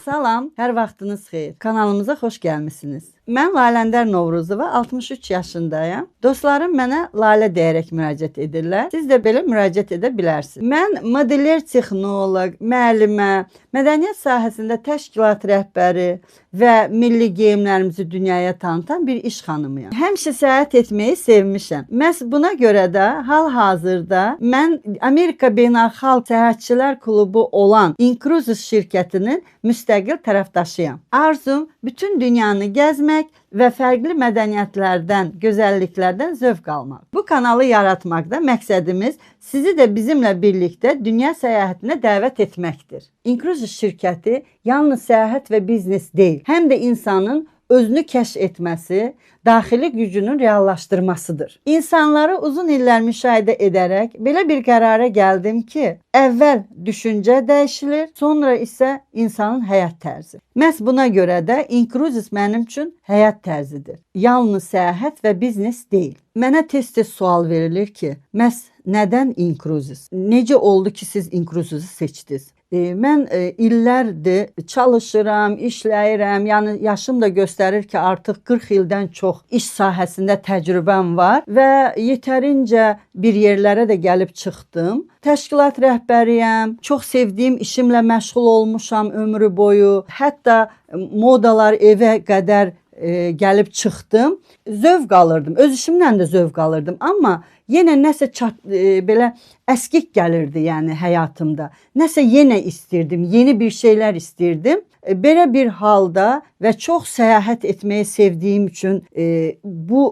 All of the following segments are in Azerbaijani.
Salam, hər vaxtınız xeyir. Kanalımıza xoş gəlmisiniz. Mən Laləndər Novruzova, 63 yaşındayım. Dostlarım mənə Lalə deyərək müraciət edirlər. Siz də belə müraciət edə bilərsiniz. Mən modeller, texnoloq, müəllimə, mədəniyyət sahəsində təşkilat rəhbəri və milli geyimlərimizi dünyaya tanıtan bir iş xanımıyam. Həmişə səyahət etməyi sevmişəm. Məhz buna görə də hal-hazırda mən Amerika Beynəlxalq Səyahətçilər Klubu olan Incruises şirkətinin müstəqil tərəfdaşıyam. Arzum bütün dünyanı gəzmək və fərqli mədəniyyətlərdən, gözəlliklərdən zövq almaq. Bu kanalı yaratmaqda məqsədimiz sizi də bizimlə birlikdə dünya səyahətinə dəvət etməkdir. Incruises şirkəti yalnız səyahət və biznes deyil, həm də insanın özünü kəşf etməsi, daxili gücünün reallaşdırmasıdır. İnsanları uzun illər müşahidə edərək belə bir qərara gəldim ki, əvvəl düşüncə dəyişilir, sonra isə insanın həyat tərzi. Məhz buna görə də Incruises mənim üçün həyat tərzidir. Yalnız səyahət və biznes deyil. Mənə tez-tez sual verilir ki, məhz nədən Incruises? Necə oldu ki, siz Incruises'i seçdiniz? Mən illərdir çalışıram, işləyirəm. Yəni yaşım da göstərir ki, artıq 40 ildən çox iş sahəsində təcrübəm var və yetərincə bir yerlərə də gəlib çıxdım. Təşkilat rəhbəriyəm. Çox sevdiyim işimlə məşğul olmuşam ömrü boyu. Hətta modalar evə qədər gəlib çıxdım. Zövq alırdım. Öz işimlə də zövq alırdım. Amma yenə nəsə belə əskik gəlirdi yəni həyatımda. Nəsə yenə istirdim, yeni bir şeylər istirdim. Belə bir halda və çox səyahət etməyi sevdiyim üçün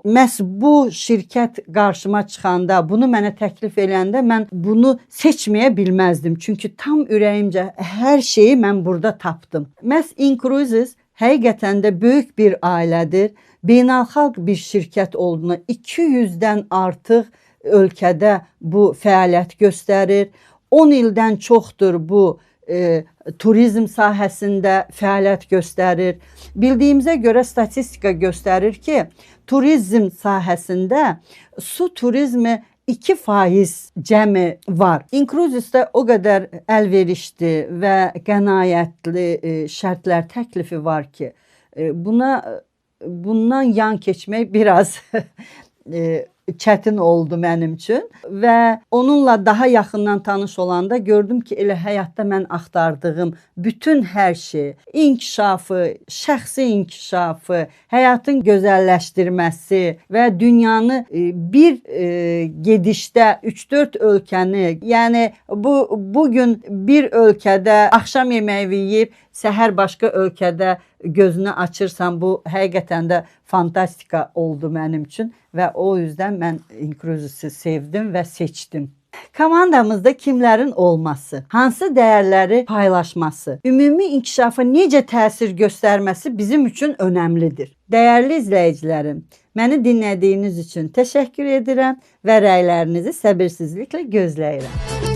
məhz bu şirkət qarşıma çıxanda, bunu mənə təklif edəndə mən bunu seçməyə bilməzdim. Çünki tam ürəyimcə hər şeyi mən burada tapdım. Məhz Incruises həqiqətən də böyük bir ailədir. Beynəlxalq bir şirkət olduğuna 200-dən artıq ölkədə bu fəaliyyət göstərir. 10 ildən çoxdur bu turizm sahəsində fəaliyyət göstərir. Bildiyimizə görə statistika göstərir ki, turizm sahəsində su turizmi 2% cəmi var. Incruises'də o qədər əlverişli və qənaətli şərtlər təklifi var ki, bundan yan keçmək biraz çətin oldu mənim üçün və onunla daha yaxından tanış olanda gördüm ki, elə həyatda mən axtardığım bütün hər şey, inkişafı, şəxsi inkişafı, həyatın gözəlləşdirməsi və dünyanı bir gedişdə 3-4 ölkəni, yəni bugün bir ölkədə axşam yeməyi yeyib, səhər başqa ölkədə gözünü açırsan, bu həqiqətən də fantastika oldu mənim üçün və o yüzden mən Incruises'i sevdim və seçdim. Komandamızda kimlərin olması, hansı dəyərləri paylaşması, ümumi inkişafa necə təsir göstərməsi bizim üçün önəmlidir. Dəyərli izləyicilərim, məni dinlədiyiniz üçün təşəkkür edirəm və rəylərinizi səbirsizliklə gözləyirəm.